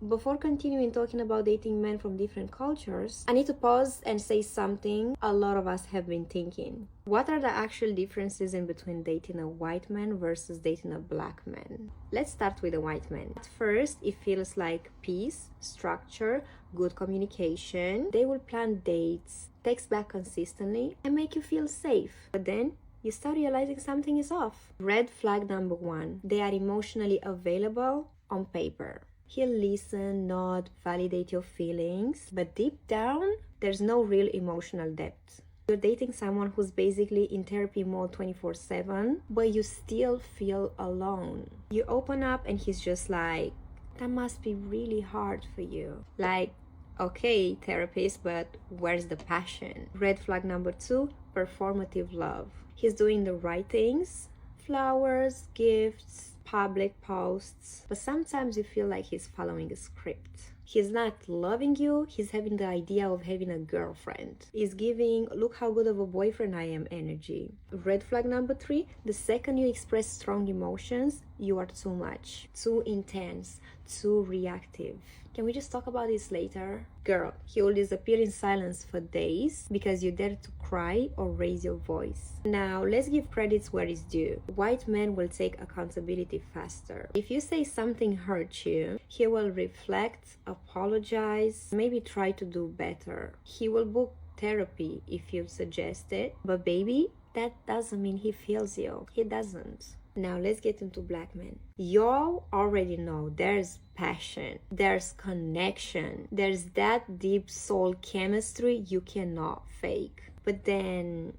Before continuing talking about dating men from different cultures, I need to pause and say something a lot of us have been thinking. What are the actual differences in between dating a white man versus dating a black man? Let's start with a white man. At first, it feels like peace, structure, good communication. They will plan dates, text back consistently, and make you feel safe. But then you start realizing something is off. Red flag number one, they are emotionally available on paper. He'll listen, nod, validate your feelings, but deep down, there's no real emotional depth. You're dating someone who's basically in therapy mode 24/7, but you still feel alone. You open up and he's just like, that must be really hard for you. Like, okay, therapist, but where's the passion? Red flag number two, performative love. He's doing the right things, flowers, gifts, public posts, but sometimes you feel like he's following a script. He's not loving you, he's having the idea of having a girlfriend. He's giving, look how good of a boyfriend I am energy. Red flag number three, the second you express strong emotions, you are too much, too intense, too reactive. Can we just talk about this later? Girl, he will disappear in silence for days because you dare to cry or raise your voice. Now, let's give credits where it's due. White men will take accountability faster. If you say something hurt you, he will reflect, apologize, maybe try to do better. He will book therapy if you suggest it, but baby, that doesn't mean he feels you. He doesn't. Now let's get into black men. Y'all already know there's passion, there's connection, there's that deep soul chemistry you cannot fake. But then,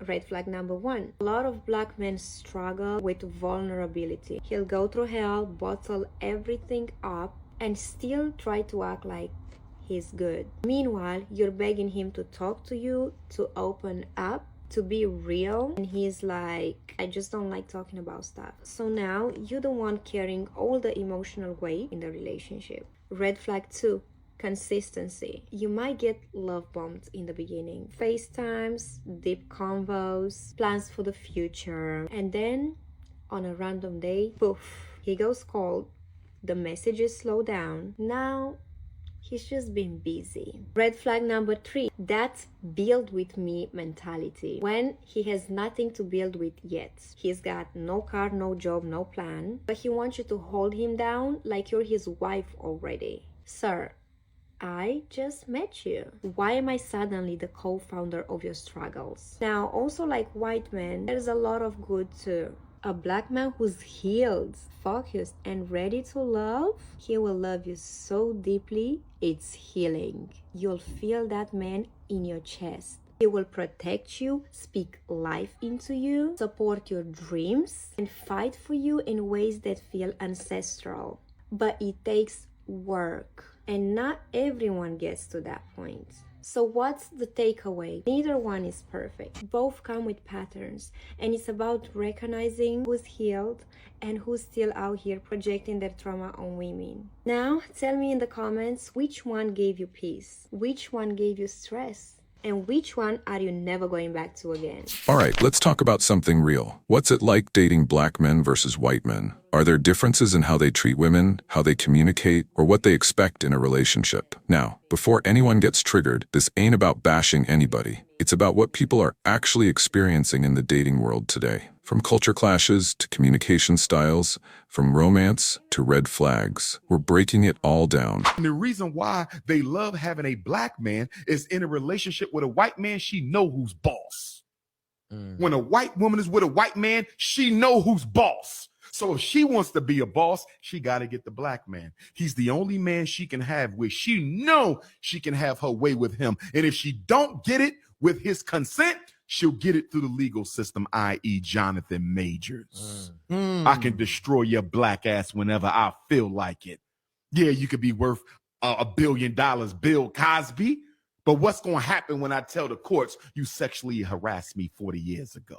red flag number one, a lot of black men struggle with vulnerability. He'll go through hell, bottle everything up, and still try to act like he's good. Meanwhile, you're begging him to talk to you, to open up, to be real, and he's like, I just don't like talking about stuff. So now you're the one carrying all the emotional weight in the relationship. Red flag two, consistency. You might get love bombed in the beginning, FaceTimes, deep convos, plans for the future, and then on a random day, poof, he goes cold, the messages slow down. Now he's just been busy. Red flag number three, that build with me mentality. When he has nothing to build with yet. He's got no car, no job, no plan, but he wants you to hold him down like you're his wife already. Sir, I just met you. Why am I suddenly the co-founder of your struggles? Now, also like white men, there's a lot of good too. A black man who's healed, focused, and ready to love, he will love you so deeply, it's healing. You'll feel that man in your chest. He will protect you, speak life into you, support your dreams, and fight for you in ways that feel ancestral. But it takes work, and not everyone gets to that point. So what's the takeaway? Neither one is perfect. Both come with patterns, and it's about recognizing who's healed and who's still out here projecting their trauma on women. Now, tell me in the comments which one gave you peace, which one gave you stress, and which one are you never going back to again? All right, let's talk about something real. What's it like dating black men versus white men? Are there differences in how they treat women, how they communicate, or what they expect in a relationship? Now, before anyone gets triggered, this ain't about bashing anybody. It's about what people are actually experiencing in the dating world today. From culture clashes to communication styles, from romance to red flags, we're breaking it all down. And the reason why they love having a black man is in a relationship with a white man, she know who's boss. When a white woman is with a white man, she know who's boss. So if she wants to be a boss, she got to get the black man. He's the only man she can have where she know she can have her way with him. And if she don't get it with his consent, she'll get it through the legal system, i.e. Jonathan Majors. I can destroy your black ass whenever I feel like it. Yeah, you could be worth $1 billion, Bill Cosby. But what's going to happen when I tell the courts you sexually harassed me 40 years ago?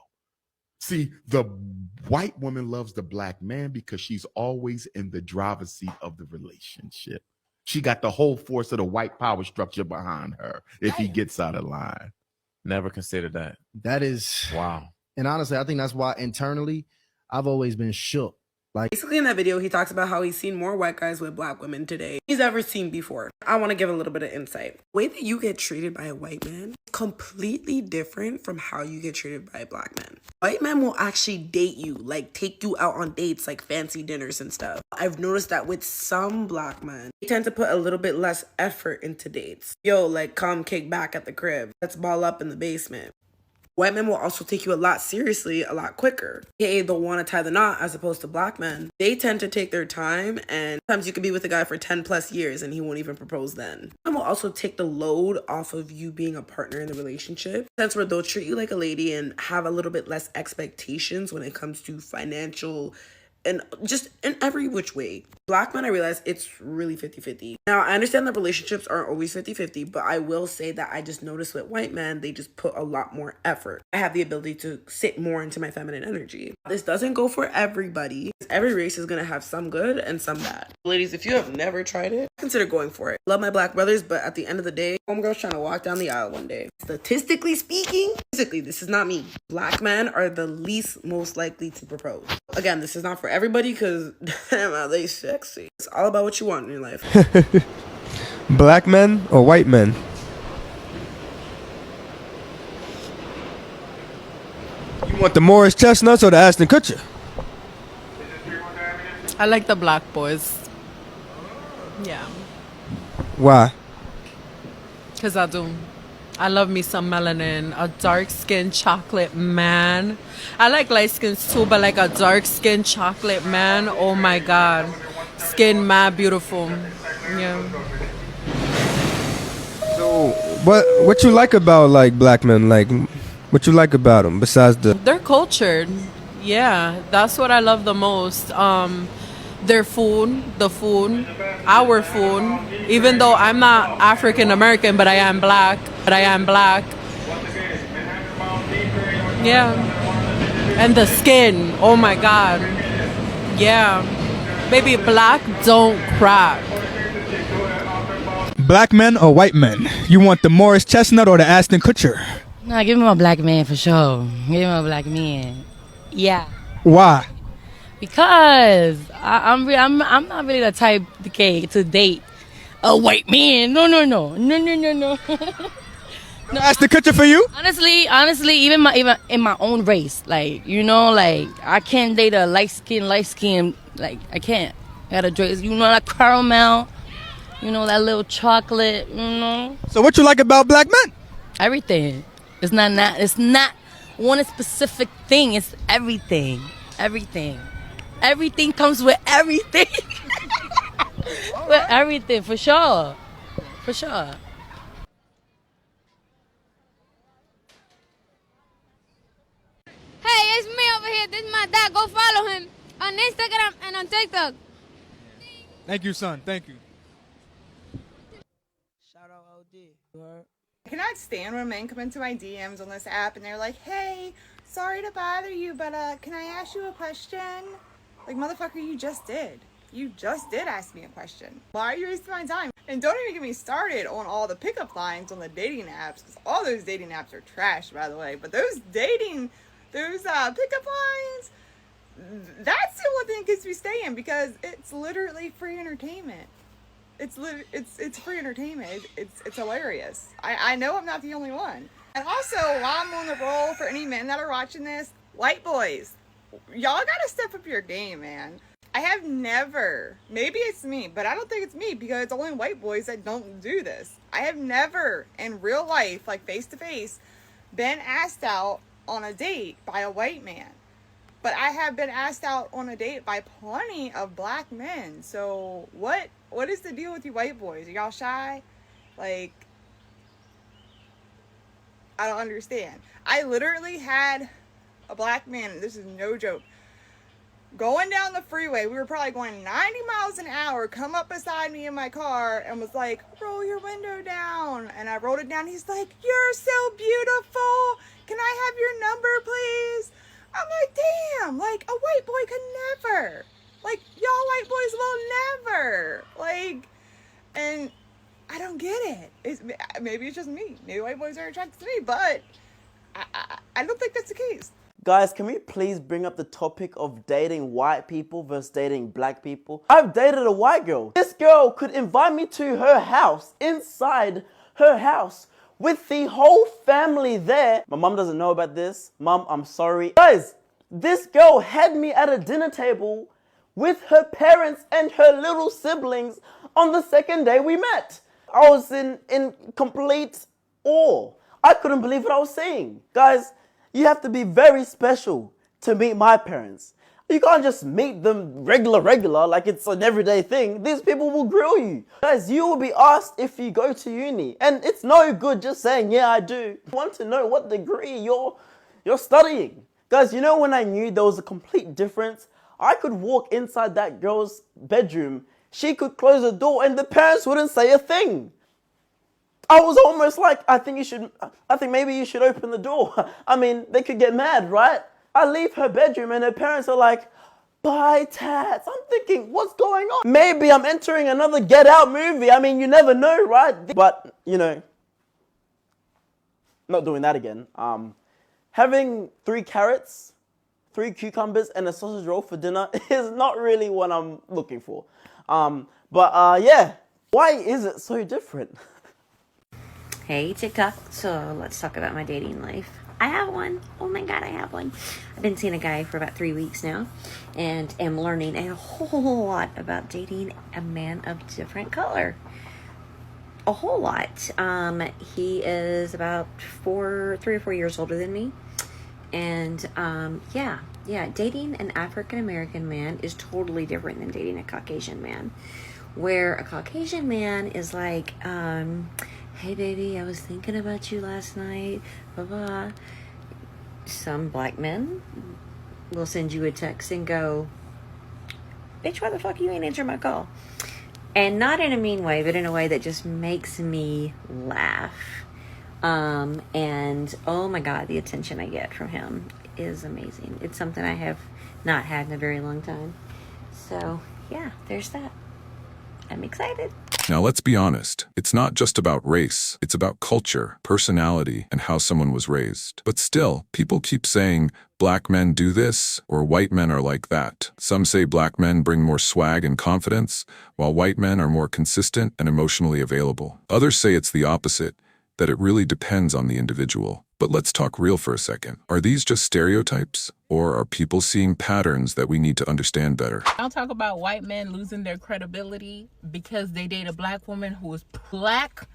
See, the white woman loves the black man because she's always in the driver's seat of the relationship. She got the whole force of the white power structure behind her if he gets out of line. Never considered that. That is Wow. And honestly, I think that's why internally I've always been shook Basically, in that video, he talks about how he's seen more white guys with black women today he's ever seen before. I want to give a little bit of insight. The way that you get treated by a white man is completely different from how you get treated by a black man. White men will actually date you, like take you out on dates, like fancy dinners and stuff. I've noticed that with some black men, they tend to put a little bit less effort into dates. Yo, like come kick back at the crib. Let's ball up in the basement. White men will also take you a lot seriously a lot quicker. They'll want to tie the knot as opposed to black men. They tend to take their time, and sometimes you could be with a guy for 10 plus years and he won't even propose then. And will also take the load off of you being a partner in the relationship. Sense where they'll treat you like a lady and have a little bit less expectations when it comes to financial and just in every which way. Black men, I realize it's really 50-50. Now, I understand that relationships aren't always 50-50, but I will say that I just noticed with white men, they just put a lot more effort. I have the ability to sit more into my feminine energy. This doesn't go for everybody. Every race is going to have some good and some bad. Ladies, if you have never tried it, consider going for it. Love my black brothers, but at the end of the day, homegirl's trying to walk down the aisle one day. Statistically speaking, physically, this is not me. Black men are the least most likely to propose. Again, this is not for everybody because damn, are they sexy. It's all about what you want in your life. Black men or white men? You want the Morris Chestnuts or the Ashton Kutcher? I like the black boys. Yeah, Why? because I do. I love me some melanin. A dark-skinned chocolate man. I like light skins too, but like a dark-skinned chocolate man, oh my God. Skin mad beautiful. Yeah. So what you like about like black men? Like what you like about them besides the? They're cultured. Yeah, that's what I love the most. Their food, our food. Even though I'm not African American, but I am black. Yeah. And the skin, oh my God. Yeah. Baby, black don't crack. Black men or white men? You want the Morris Chestnut or the Ashton Kutcher? Nah, give me my black man for sure. Give me my black man. Yeah. Why? Because I'm not really the type to date a white man. No. No, Ashton Kutcher for you? Honestly, even in my own race, like like I can't date a light skin, like I can't. I gotta drink, that caramel, that little chocolate, So what you like about black men? everything. It's not one specific thing. It's everything. Everything comes with everything. With everything, for sure. Hey, it's me over here. This is my dad. Go follow him on Instagram and on TikTok. Thank you, son. Thank you. Shout out OD. I cannot stand when men come into my DMs on this app and they're like, hey, sorry to bother you, but can I ask you a question? Like, motherfucker, you just did. You just did ask me a question. Why are you wasting my time? And don't even get me started on all the pickup lines on the dating apps, because all those dating apps are trash, by the way. But those pickup lines, that's the only thing that gets me staying, because it's literally free entertainment. It's free entertainment. It's hilarious. I know I'm not the only one. And also, while I'm on the roll, for any men that are watching this, white boys, y'all gotta step up your game, man. I have never, maybe it's me, but I don't think it's me, because it's only white boys that don't do this. I have never, in real life, like face to face, been asked out on a date by a white man. But I have been asked out on a date by plenty of black men. So what is the deal with you white boys? Are y'all shy? Like, I don't understand. I literally had a black man, this is no joke, going down the freeway. We were probably going 90 miles an hour, come up beside me in my car and was like, roll your window down. And I rolled it down. He's like, you're so beautiful. Can I have your number, please? I'm like, damn, like a white boy could never. Like, y'all white boys will never. Like, and I don't get it. Maybe it's just me. Maybe white boys are attracted to me, but I don't think that's the case. Guys, can we please bring up the topic of dating white people versus dating black people? I've dated a white girl. This girl could invite me to her house, inside her house, with the whole family there. My mom doesn't know about this. Mom, I'm sorry. Guys, this girl had me at a dinner table with her parents and her little siblings on the second day we met. I was in complete awe. I couldn't believe what I was seeing. Guys, you have to be very special to meet my parents. You can't just meet them regular, like it's an everyday thing. These people will grill you. Guys, you will be asked if you go to uni. And it's no good just saying, yeah, I do. I want to know what degree you're studying. Guys, you know when I knew there was a complete difference? I could walk inside that girl's bedroom. She could close the door and the parents wouldn't say a thing. I was almost like, I think maybe you should open the door. I mean, they could get mad, right? I leave her bedroom and her parents are like, bye, Tats. I'm thinking, what's going on? Maybe I'm entering another Get Out movie. I mean, you never know, right? But, you know, not doing that again. Having 3 carrots, 3 cucumbers, and a sausage roll for dinner is not really what I'm looking for. Yeah, why is it so different? Hey TikTok, so let's talk about my dating life. I have one. Oh my god, I have one. I've been seeing a guy for about 3 weeks now and am learning a whole lot about dating a man of different color. A whole lot. He is about 3 or 4 years older than me. And yeah, dating an African American man is totally different than dating a Caucasian man. Where a Caucasian man is like, hey baby, I was thinking about you last night, blah blah. Some black men will send you a text and go, bitch, why the fuck you ain't answer my call? And not in a mean way, but in a way that just makes me laugh. And oh my god, the attention I get from him is amazing. It's something I have not had in a very long time. So yeah, there's that. I'm excited. Now let's be honest, it's not just about race, it's about culture, personality, and how someone was raised. But still, people keep saying, black men do this, or white men are like that. Some say black men bring more swag and confidence, while white men are more consistent and emotionally available. Others say it's the opposite, that it really depends on the individual. But let's talk real for a second. Are these just stereotypes, or are people seeing patterns that we need to understand better? I'll talk about white men losing their credibility because they date a black woman who is black.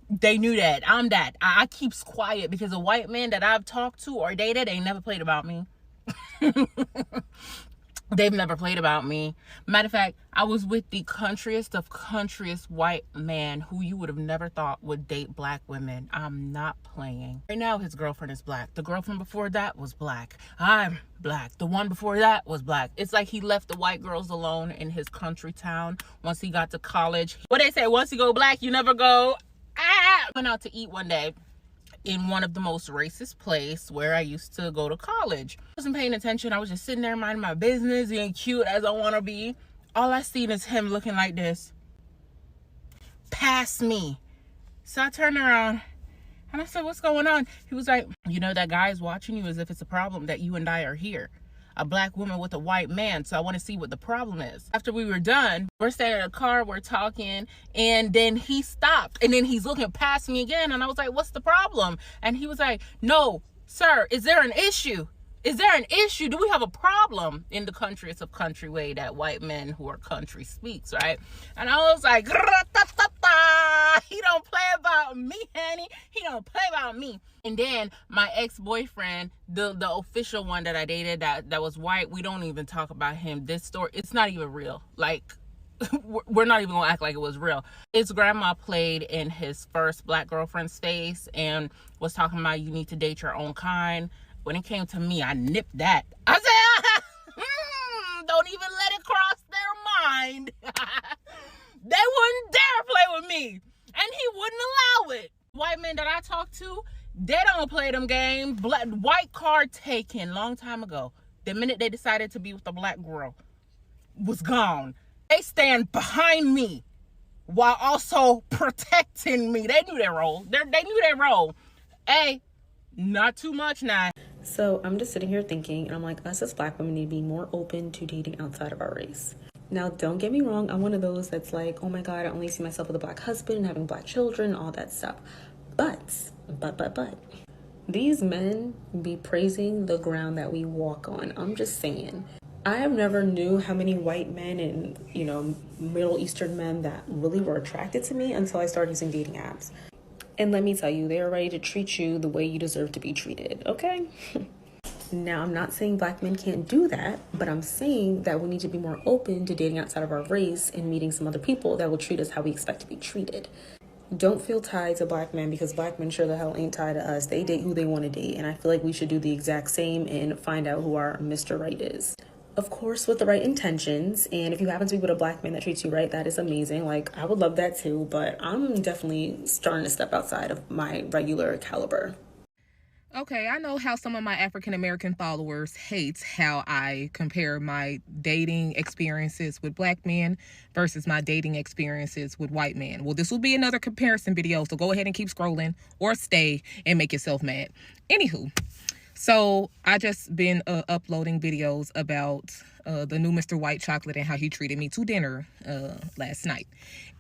They knew that. I'm that. I keeps quiet because the white men that I've talked to or dated, they never played about me. They've never played about me. Matter of fact, I was with the countryest of countryest white man who you would have never thought would date black women. I'm not playing. Right now, his girlfriend is black. The girlfriend before that was black. I'm black. The one before that was black. It's like he left the white girls alone in his country town once he got to college. What they say, once you go black, you never go. Went out to eat one day in one of the most racist places where I used to go to college. I wasn't paying attention. I was just sitting there minding my business, being cute as I want to be. All I seen is him looking like this. Past me. So I turned around and I said, what's going on? He was like, you know, that guy's watching you as if it's a problem that you and I are here. A black woman with a white man, so I want to see what the problem is. After we were done, we're staying in a car, we're talking, and then he stopped, and then he's looking past me again, and I was like, what's the problem? And he was like, no, sir, is there an issue? Is there an issue? Do we have a problem? In the countryest of country way that white men who are country speaks, right? And I was like, he don't play about me, honey. He don't play about me. And then my ex-boyfriend, the official one that I dated that was white, we don't even talk about him. This story, it's not even real. Like, we're not even gonna act like it was real. His grandma played in his first black girlfriend's face and was talking about you need to date your own kind. When it came to me, I nipped that. I said, don't even let it cross their mind. They wouldn't dare play with me. And he wouldn't allow it. White men that I talk to, they don't play them games. White card taken long time ago. The minute they decided to be with a black girl was gone. They stand behind me while also protecting me. They knew their role. They knew their role. Hey, not too much now. So I'm just sitting here thinking, and I'm like, us as black women need to be more open to dating outside of our race. Now, don't get me wrong, I'm one of those that's like, oh my God, I only see myself with a black husband and having black children, all that stuff. But, these men be praising the ground that we walk on. I'm just saying. I have never knew how many white men and, you know, Middle Eastern men that really were attracted to me until I started using dating apps. And let me tell you, they are ready to treat you the way you deserve to be treated, okay? Now, I'm not saying black men can't do that, but I'm saying that we need to be more open to dating outside of our race and meeting some other people that will treat us how we expect to be treated. Don't feel tied to black men, because black men sure the hell ain't tied to us. They date who they want to date, and I feel like we should do the exact same and find out who our Mr. Right is. Of course, with the right intentions, and if you happen to be with a black man that treats you right, that is amazing. Like, I would love that too, but I'm definitely starting to step outside of my regular caliber. Okay, I know how some of my African American followers hate how I compare my dating experiences with black men versus my dating experiences with white men. Well, this will be another comparison video, so go ahead and keep scrolling or stay and make yourself mad. Anywho, so I just been uploading videos about the new Mr. White Chocolate and how he treated me to dinner last night.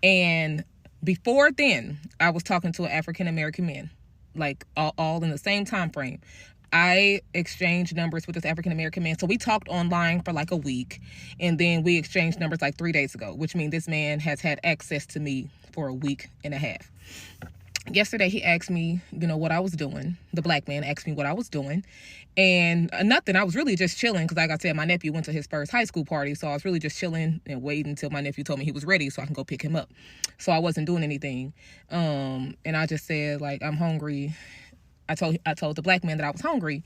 And before then, I was talking to an African American man, like all in the same time frame. I exchanged numbers with this African-American man. So we talked online for like a week, and then we exchanged numbers like 3 days ago, which means this man has had access to me for a week and a half. Yesterday, he asked me, you know, what I was doing. The black man asked me what I was doing, and nothing. I was really just chilling because, like I said, my nephew went to his first high school party, so I was really just chilling and waiting until my nephew told me he was ready so I can go pick him up. So I wasn't doing anything, and I just said, like, I'm hungry. I told the black man that I was hungry,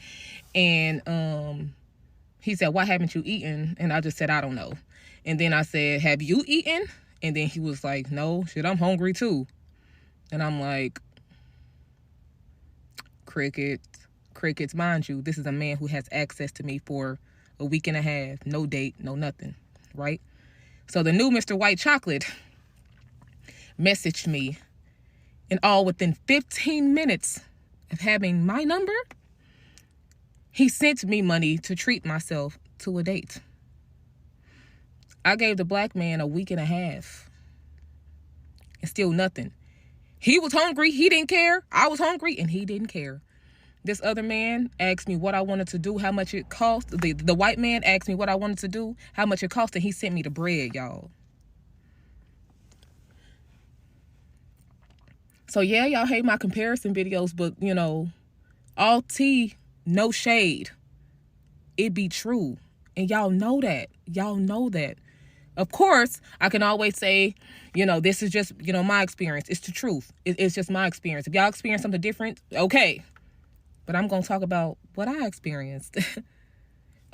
and he said, why haven't you eaten? And I just said, I don't know. And then I said, have you eaten? And then he was like, no, shit, I'm hungry too. And I'm like, crickets, mind you, this is a man who has access to me for a week and a half, no date, no nothing, right? So the new Mr. White Chocolate messaged me, and all within 15 minutes of having my number, he sent me money to treat myself to a date. I gave the black man a week and a half and still nothing. He was hungry, he didn't care. I was hungry and he didn't care. This other man asked me what I wanted to do, how much it cost. The white man asked me what I wanted to do, how much it cost, and he sent me the bread, y'all. So yeah, y'all hate my comparison videos, but you know, all tea, no shade. It be true. And y'all know that. Y'all know that. Of course, I can always say, you know, this is just, you know, my experience. It's the truth. It's just my experience. If y'all experience something different, okay. But I'm going to talk about what I experienced.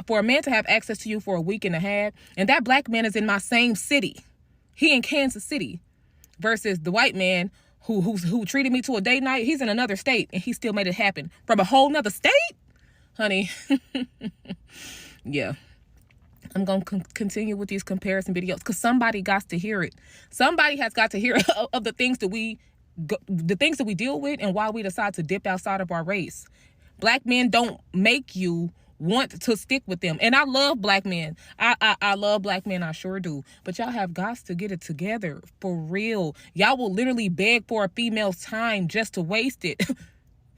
For a man to have access to you for a week and a half, and that black man is in my same city. He in Kansas City. Versus the white man who treated me to a date night. He's in another state, and he still made it happen. From a whole nother state? Honey. Yeah. I'm going to continue with these comparison videos because somebody got to hear it. Somebody has got to hear of the things that we deal with and why we decide to dip outside of our race. Black men don't make you want to stick with them. And I love black men. I love black men. I sure do. But y'all have got to get it together for real. Y'all will literally beg for a female's time just to waste it.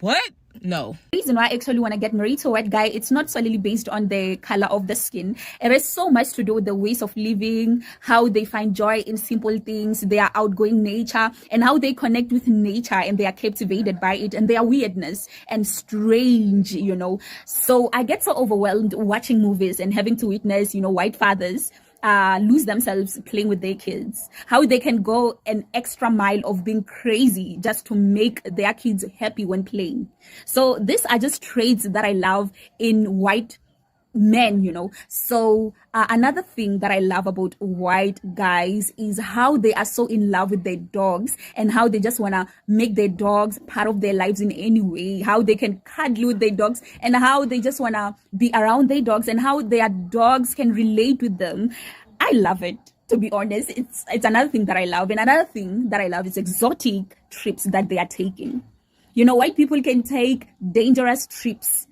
What? No. The reason why I actually want to get married to a white guy, it's not solely based on the color of the skin. It has so much to do with the ways of living, how they find joy in simple things, their outgoing nature, and how they connect with nature and they are captivated by it and their weirdness and strange, you know. So I get so overwhelmed watching movies and having to witness, you know, white fathers lose themselves playing with their kids, how they can go an extra mile of being crazy just to make their kids happy when playing. So these are just traits that I love in white men, you know. So another thing that I love about white guys is how they are so in love with their dogs and how they just want to make their dogs part of their lives in any way, how they can cuddle with their dogs and how they just want to be around their dogs and how their dogs can relate with them. I love it, to be honest. It's another thing that I love. And another thing that I love is exotic trips that they are taking. You know, white people can take dangerous trips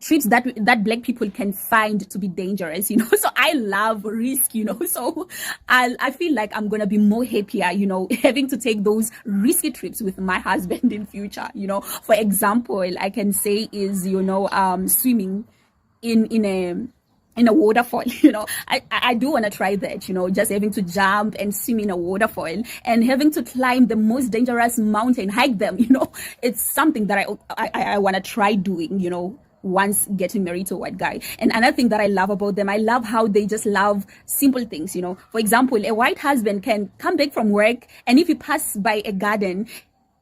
trips that black people can find to be dangerous, you know. So I love risk, you know. So I feel like I'm gonna be more happier, you know, having to take those risky trips with my husband in future, you know. For example, I can say is, you know, swimming in a waterfall, you know. I do want to try that, you know, just having to jump and swim in a waterfall and having to climb the most dangerous mountain, hike them, you know. It's something that I want to try doing, you know, once getting married to a white guy. And another thing that I love about them, I love how they just love simple things, you know. For example, a white husband can come back from work, and if he passes by a garden,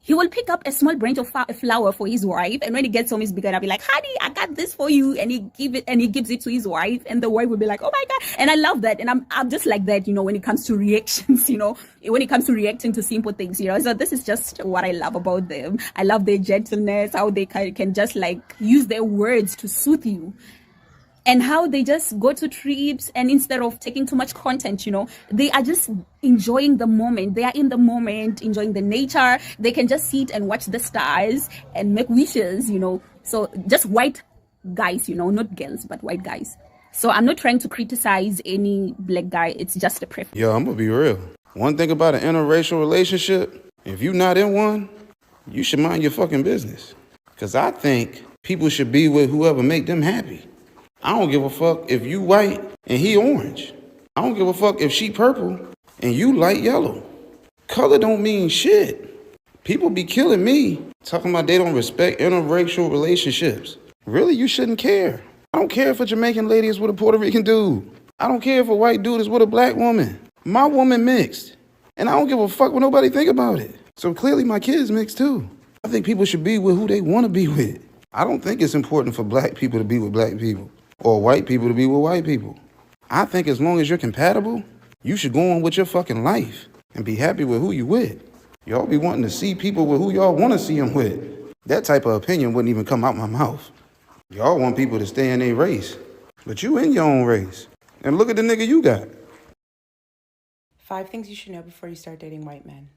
he will pick up a small branch of flower for his wife, and when he gets home, he's gonna be like, "Honey, I got this for you," and he gives it to his wife, and the wife will be like, "Oh my God!" And I love that, and I'm just like that, you know, when it comes to reactions, you know, when it comes to reacting to simple things, you know. So this is just what I love about them. I love their gentleness, how they can just like use their words to soothe you. And how they just go to trips, and instead of taking too much content, you know, they are just enjoying the moment. They are in the moment, enjoying the nature. They can just sit and watch the stars and make wishes, you know. So just white guys, you know, not girls, but white guys. So I'm not trying to criticize any black guy. It's just a preference. Yo, I'm gonna be real. One thing about an interracial relationship, if you're not in one, you should mind your fucking business. Because I think people should be with whoever make them happy. I don't give a fuck if you white and he orange. I don't give a fuck if she purple and you light yellow. Color don't mean shit. People be killing me talking about they don't respect interracial relationships. Really, you shouldn't care. I don't care if a Jamaican lady is with a Puerto Rican dude. I don't care if a white dude is with a black woman. My woman mixed. And I don't give a fuck what nobody think about it. So clearly my kids mixed too. I think people should be with who they want to be with. I don't think it's important for black people to be with black people, or white people to be with white people. I think as long as you're compatible, you should go on with your fucking life and be happy with who you with. Y'all be wanting to see people with who y'all want to see them with. That type of opinion wouldn't even come out my mouth. Y'all want people to stay in their race, but you in your own race. And look at the nigga you got. 5 things you should know before you start dating white men.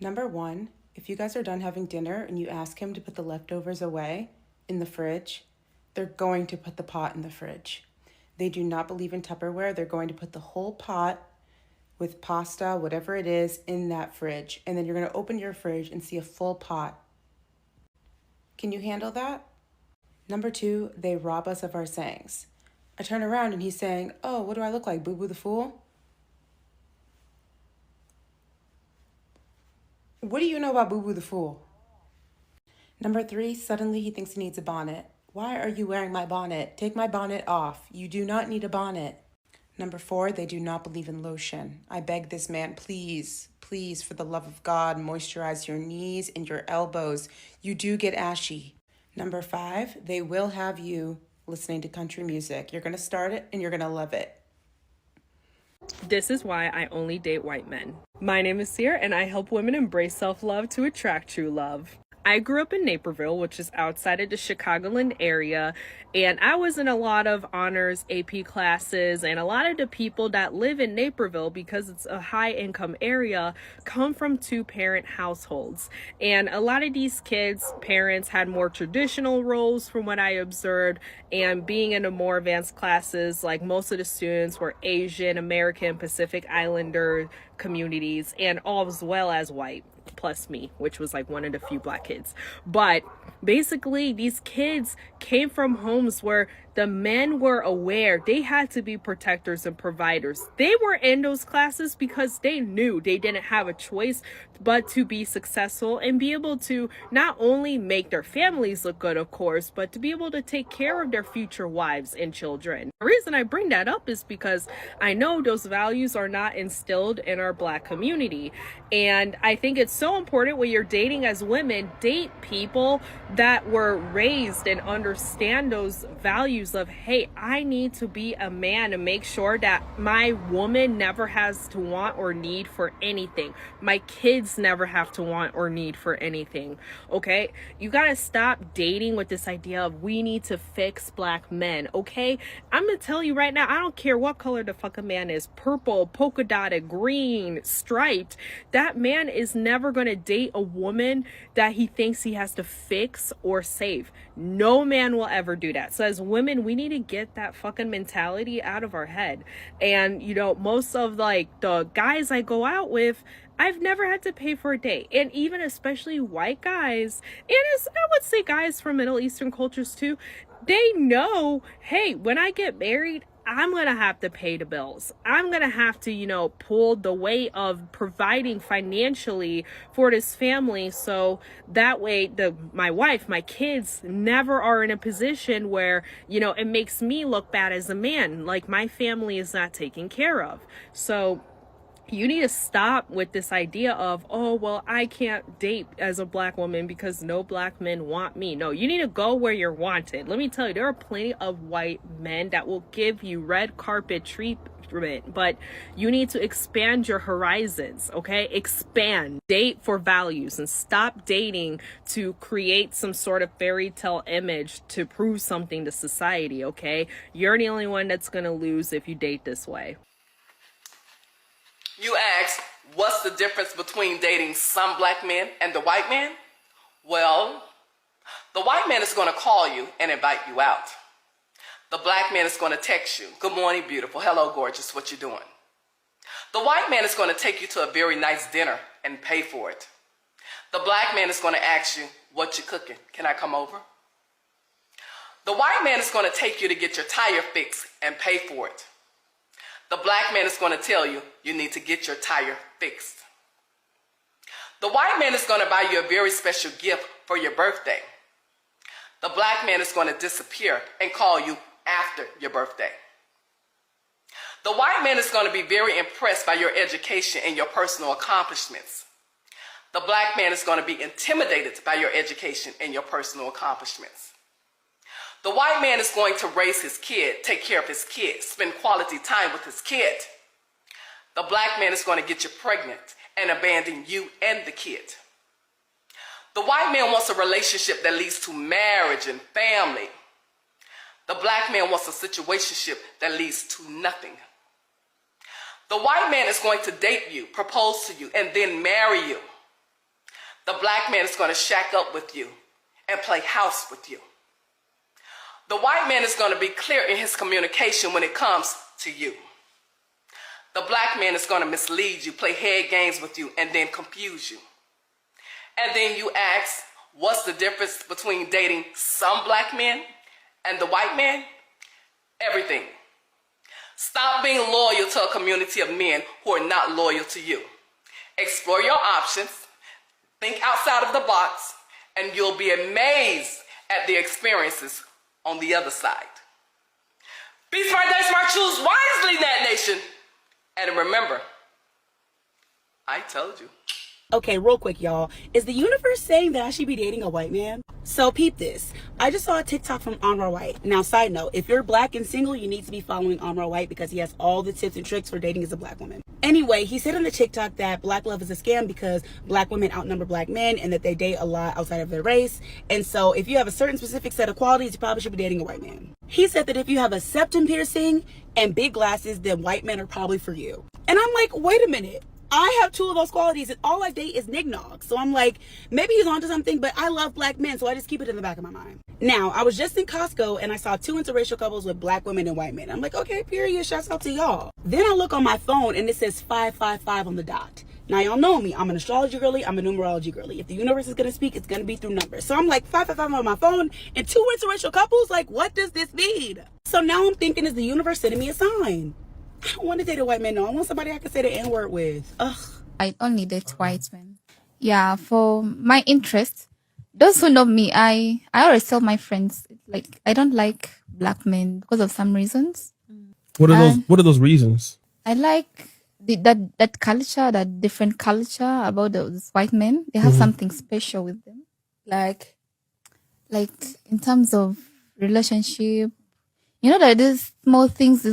Number 1, if you guys are done having dinner and you ask him to put the leftovers away in the fridge, they're going to put the pot in the fridge. They do not believe in Tupperware. They're going to put the whole pot with pasta, whatever it is, in that fridge. And then you're going to open your fridge and see a full pot. Can you handle that? Number 2, they rob us of our sayings. I turn around and he's saying, "Oh, what do I look like, Boo Boo the Fool?" What do you know about Boo Boo the Fool? Number 3, suddenly he thinks he needs a bonnet. Why are you wearing my bonnet? Take my bonnet off. You do not need a bonnet. Number 4, they do not believe in lotion. I beg this man, please, please, for the love of God, moisturize your knees and your elbows. You do get ashy. Number 5, they will have you listening to country music. You're going to start it and you're going to love it. This is why I only date white men. My name is Sierra, and I help women embrace self-love to attract true love. I grew up in Naperville, which is outside of the Chicagoland area, and I was in a lot of honors AP classes, and a lot of the people that live in Naperville, because it's a high income area, come from 2-parent households. And a lot of these kids' parents had more traditional roles from what I observed, and being in the more advanced classes, like most of the students were Asian, American, Pacific Islander communities, and all as well as white, plus me, which was like one of the few black kids. But basically these kids came from homes where the men were aware they had to be protectors and providers. They were in those classes because they knew they didn't have a choice but to be successful and be able to not only make their families look good, of course, but to be able to take care of their future wives and children. The reason I bring that up is because I know those values are not instilled in our black community. And I think it's so important when you're dating as women, date people that were raised and understand those values values of, hey, I need to be a man to make sure that my woman never has to want or need for anything. My kids never have to want or need for anything. Okay? You gotta stop dating with this idea of we need to fix black men. Okay? I'm gonna tell you right now, I don't care what color the fuck a man is, purple, polka dotted, green, striped. That man is never gonna date a woman that he thinks he has to fix or save. No man will ever do that. So as women, we need to get that fucking mentality out of our head. And you know, most of like the guys I go out with, I've never had to pay for a date. And even especially white guys, and as I would say guys from Middle Eastern cultures too, they know, hey, when I get married, I'm going to have to pay the bills. I'm going to have to, you know, pull the weight of providing financially for this family. So that way my wife, my kids never are in a position where, you know, it makes me look bad as a man. Like my family is not taken care of. So you need to stop with this idea of, oh, well, I can't date as a black woman because no black men want me. No, you need to go where you're wanted. Let me tell you, there are plenty of white men that will give you red carpet treatment, but you need to expand your horizons, okay? Expand. Date for values and stop dating to create some sort of fairy tale image to prove something to society, okay? You're the only one that's gonna lose if you date this way. You ask, what's the difference between dating some black men and the white man? Well, the white man is going to call you and invite you out. The black man is going to text you, good morning, beautiful, hello, gorgeous, what you doing? The white man is going to take you to a very nice dinner and pay for it. The black man is going to ask you, what you cooking? Can I come over? The white man is going to take you to get your tire fixed and pay for it. The black man is going to tell you, you need to get your tire fixed. The white man is going to buy you a very special gift for your birthday. The black man is going to disappear and call you after your birthday. The white man is going to be very impressed by your education and your personal accomplishments. The black man is going to be intimidated by your education and your personal accomplishments. The white man is going to raise his kid, take care of his kid, spend quality time with his kid. The black man is going to get you pregnant and abandon you and the kid. The white man wants a relationship that leads to marriage and family. The black man wants a situationship that leads to nothing. The white man is going to date you, propose to you, and then marry you. The black man is going to shack up with you and play house with you. The white man is going to be clear in his communication when it comes to you. The black man is going to mislead you, play head games with you, and then confuse you. And then you ask, what's the difference between dating some black men and the white man? Everything. Stop being loyal to a community of men who are not loyal to you. Explore your options, think outside of the box, and you'll be amazed at the experiences on the other side. Be smart, die smart, choose wisely, Nat Nation. And remember, I told you. Okay, real quick, y'all. Is the universe saying that I should be dating a white man? So peep this. I just saw a TikTok from Amar White. Now, side note, if you're black and single, you need to be following Amar White because he has all the tips and tricks for dating as a black woman. Anyway, he said on the TikTok that black love is a scam because black women outnumber black men and that they date a lot outside of their race. And so if you have a certain specific set of qualities, you probably should be dating a white man. He said that if you have a septum piercing and big glasses, then white men are probably for you. And I'm like, wait a minute. I have 2 of those qualities and all I date is nignog. So I'm like, maybe he's onto something, but I love black men, so I just keep it in the back of my mind. Now, I was just in Costco and I saw 2 interracial couples with black women and white men. I'm like, okay, period, shouts out to y'all. Then I look on my phone and it says 555 on the dot. Now, y'all know me. I'm an astrology girly. I'm a numerology girly. If the universe is going to speak, it's going to be through numbers. So I'm like 555 on my phone and 2 interracial couples? Like, what does this mean? So now I'm thinking, is the universe sending me a sign? I don't want to date a white man, no. I want somebody I can say the N-word with. Ugh. I only date white men. Yeah, for my interest, those who know me, I always tell my friends, like, I don't like black men because of some reasons. What are those reasons? I like that culture, that different culture about those white men. They have something special with them. Like in terms of relationship, You know that these small things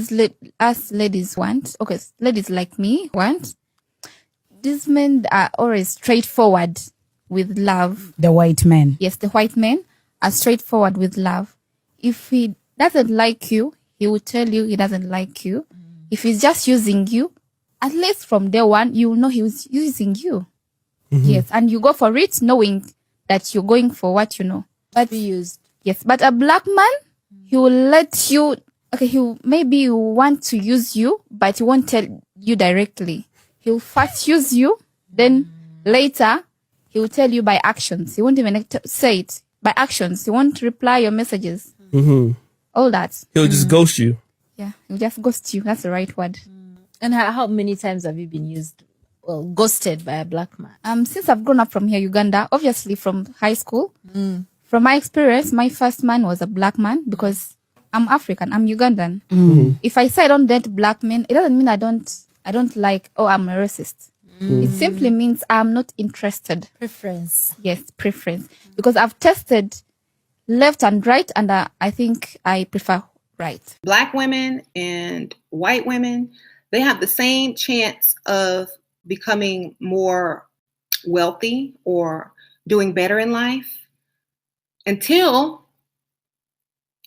us ladies want. Okay, ladies like me want. These men are always straightforward with love. The white men. Yes, the white men are straightforward with love. If he doesn't like you, he will tell you he doesn't like you. If he's just using you, at least from day one, you will know he was using you. Yes, and you go for it knowing that you're going for what you know. But Be used. yes, but a black man, he will let you. Okay, maybe want to use you, but he won't tell you directly. He'll first use you, then later he will tell you by actions. He won't even say it by actions. He won't reply your messages. All that. He'll just ghost you. Yeah, he'll just ghost you. That's the right word. And how many times have you been ghosted by a black man? Since I've grown up from here, Uganda, obviously from high school. From my experience, my first man was a black man because I'm African. I'm Ugandan. If I say I don't date black men, it doesn't mean I don't like, I'm a racist. It simply means I'm not interested. Preference. Yes, preference. Because I've tested left and right, and I think I prefer right. Black women and white women, they have the same chance of becoming more wealthy or doing better in life until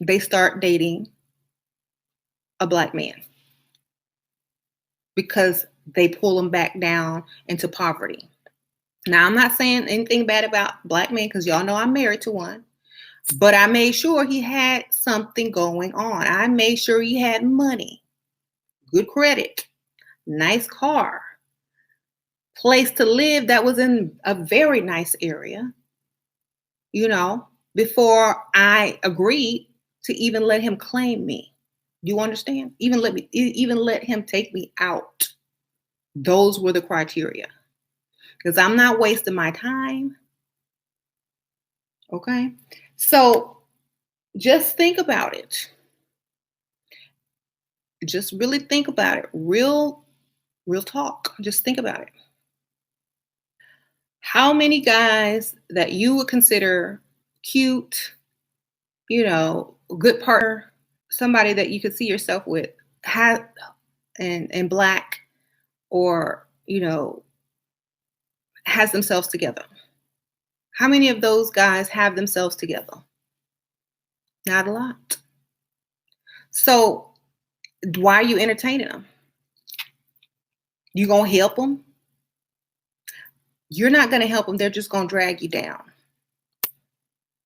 they start dating a black man, because they pull them back down into poverty. Now, I'm not saying anything bad about black men because y'all know I'm married to one, but I made sure he had something going on. I made sure he had money, good credit, nice car, place to live that was in a very nice area, before I agreed to even let him claim me. Do you understand? Even let him take me out. Those were the criteria. Because I'm not wasting my time. Okay? So just think about it. Just really think about it. Real talk. Just think about it. How many guys that you would consider cute, good partner, somebody that you could see yourself with, and black, or has themselves together? How many of those guys have themselves together? Not a lot. So why are you entertaining them? You gonna help them? You're not gonna help them. They're just gonna drag you down.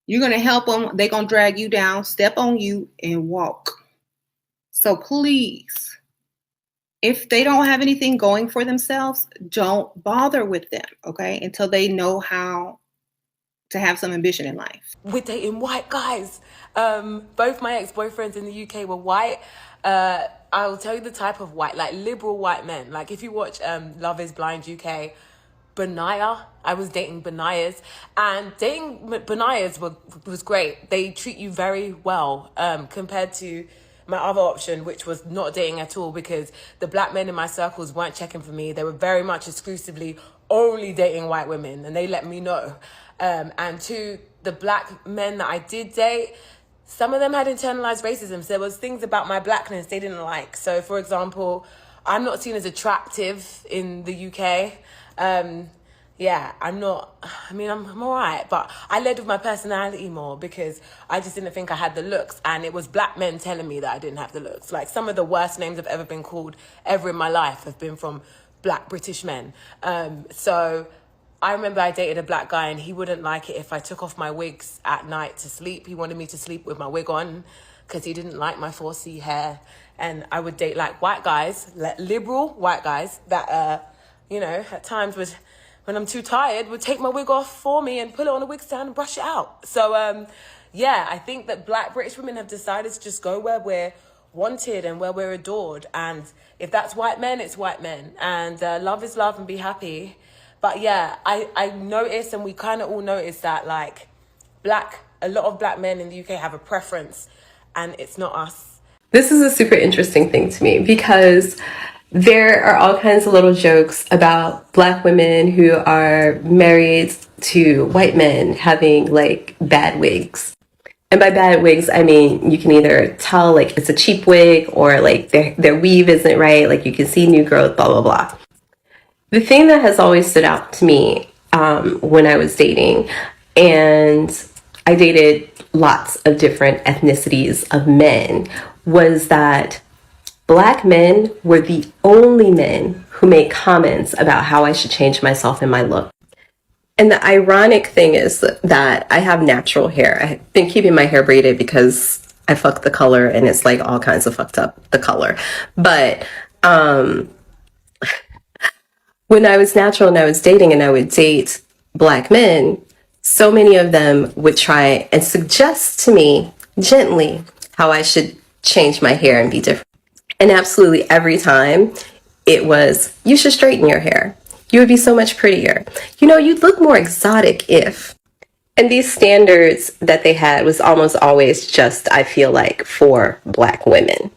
You're gonna help them. They're gonna drag you down, step on you, and walk. So please, if they don't have anything going for themselves, don't bother with them, okay? Until they know how to have some ambition in life. We're dating white guys. Both my ex-boyfriends in the UK were white. I'll tell you the type of white, like liberal white men. Like if you watch Love is Blind UK, Benaya, I was dating Benayas, and dating Benayas was great. They treat you very well compared to my other option, which was not dating at all, because the black men in my circles weren't checking for me. They were very much exclusively only dating white women, and they let me know. And to the black men that I did date, some of them had internalized racism. So there was things about my blackness they didn't like. So, for example, I'm not seen as attractive in the UK. I'm all right, but I led with my personality more because I just didn't think I had the looks, and it was black men telling me that I didn't have the looks. Like some of the worst names I've ever been called ever in my life have been from black British men. So I remember I dated a black guy and he wouldn't like it if I took off my wigs at night to sleep. He wanted me to sleep with my wig on because he didn't like my 4C hair. And I would date like white guys, like liberal white guys that, at times when I'm too tired, would take my wig off for me and put it on a wig stand and brush it out. So, I think that black British women have decided to just go where we're wanted and where we're adored. And if that's white men, it's white men. And love is love and be happy. But yeah, I noticed, and we kind of all noticed that like a lot of black men in the UK have a preference, and it's not us. This is a super interesting thing to me because there are all kinds of little jokes about black women who are married to white men having like bad wigs. And by bad wigs, I mean, you can either tell like it's a cheap wig or like their weave isn't right. Like you can see new growth, blah, blah, blah. The thing that has always stood out to me when I was dating, and I dated lots of different ethnicities of men, was that Black men were the only men who made comments about how I should change myself and my look. And the ironic thing is that I have natural hair. I've been keeping my hair braided because I fuck the color and it's like all kinds of fucked up, the color. But when I was natural and I was dating and I would date Black men, so many of them would try and suggest to me gently how I should change my hair and be different. And absolutely every time it was, you should straighten your hair. You would be so much prettier. You know, you'd look more exotic if. And these standards that they had was almost always just, I feel like, for Black women.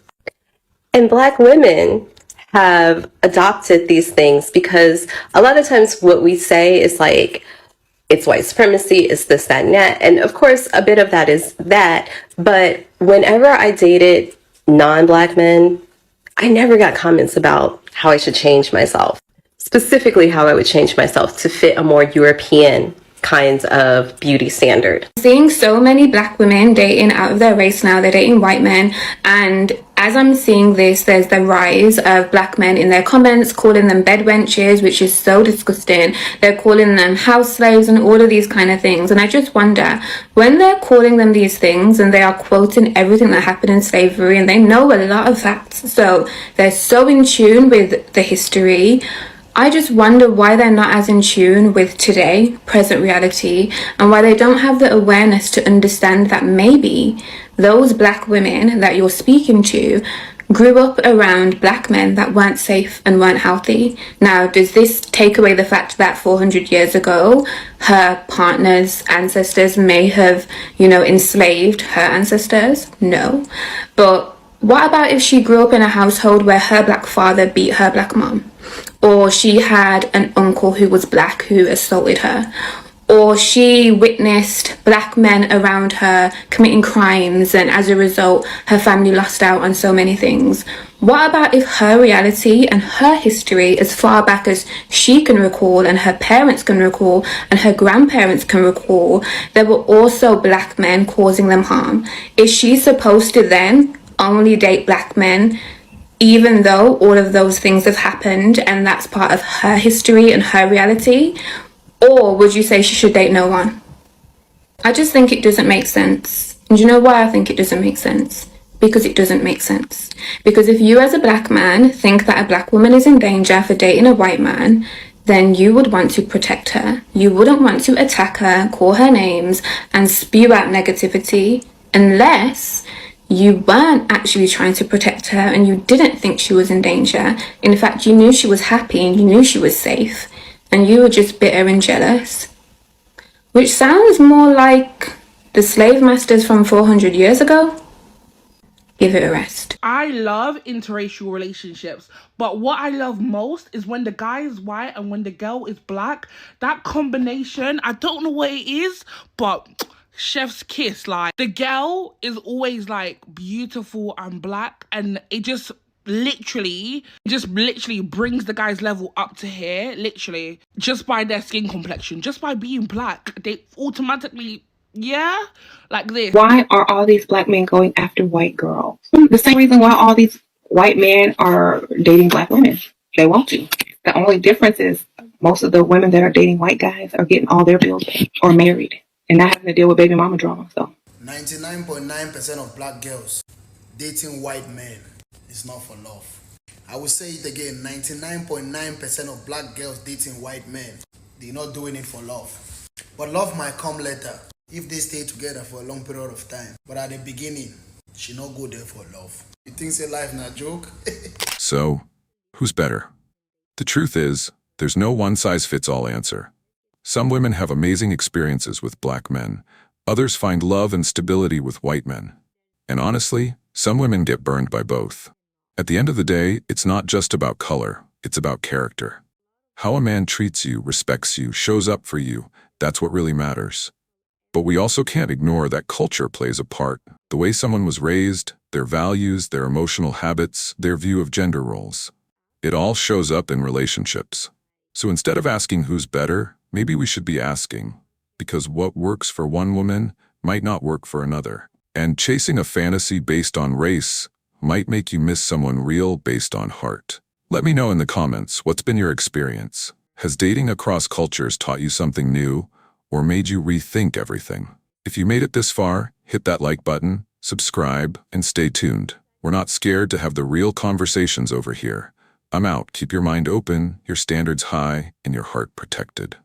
And Black women have adopted these things because a lot of times what we say is like, it's white supremacy, it's this, that, and that. And of course, a bit of that is that. But whenever I dated non-Black men, I never got comments about how I should change myself. Specifically how I would change myself to fit a more European kind of beauty standard. Seeing so many Black women dating out of their race now, they're dating white men, and as I'm seeing this, there's the rise of Black men in their comments calling them bed wenches, which is so disgusting. They're calling them house slaves and all of these kind of things. And I just wonder, when they're calling them these things and they are quoting everything that happened in slavery and they know a lot of facts, so they're so in tune with the history, I just wonder why they're not as in tune with today, present reality, and why they don't have the awareness to understand that maybe those Black women that you're speaking to grew up around Black men that weren't safe and weren't healthy. Now, does this take away the fact that 400 years ago, her partner's ancestors may have, enslaved her ancestors? No. But what about if she grew up in a household where her Black father beat her Black mom? Or she had an uncle who was Black who assaulted her? Or she witnessed Black men around her committing crimes and as a result her family lost out on so many things? What about if her reality and her history, as far back as she can recall and her parents can recall and her grandparents can recall, there were also Black men causing them harm? Is she supposed to then only date Black men even though all of those things have happened and that's part of her history and her reality? Or would you say she should date no one? I just think it doesn't make sense. And you know why I think it doesn't make sense? Because it doesn't make sense. Because if you as a Black man think that a Black woman is in danger for dating a white man, then you would want to protect her. You wouldn't want to attack her, call her names, and spew out negativity unless you weren't actually trying to protect her and you didn't think she was in danger. In fact, you knew she was happy and you knew she was safe and you were just bitter and jealous. Which sounds more like the slave masters from 400 years ago. Give it a rest. I love interracial relationships, but what I love most is when the guy is white and when the girl is Black. That combination, I don't know what it is, but chef's kiss. Like, the girl is always like beautiful and Black, and it just literally brings the guy's level up to here, literally, just by their skin complexion, just by being Black. They automatically, like this. Why are all these Black men going after white girls? The same reason why all these white men are dating Black women. They want to. The only difference is most of the women that are dating white guys are getting all their bills paid or married and not having to deal with baby mama drama. So 99.9% of Black girls dating white men is not for love. I will say it again, 99.9% of Black girls dating white men, they're not doing it for love. But love might come later if they stay together for a long period of time. But at the beginning, she not go there for love. You think say life not joke? So, who's better? The truth is, there's no one-size-fits-all answer. Some women have amazing experiences with Black men. Others find love and stability with white men. And honestly, some women get burned by both. At the end of the day, it's not just about color, it's about character. How a man treats you, respects you, shows up for you, that's what really matters. But we also can't ignore that culture plays a part. The way someone was raised, their values, their emotional habits, their view of gender roles. It all shows up in relationships. So instead of asking who's better, maybe we should be asking, because what works for one woman might not work for another. And chasing a fantasy based on race might make you miss someone real based on heart. Let me know in the comments, what's been your experience? Has dating across cultures taught you something new, or made you rethink everything? If you made it this far, hit that like button, subscribe, and stay tuned. We're not scared to have the real conversations over here. I'm out. Keep your mind open, your standards high, and your heart protected.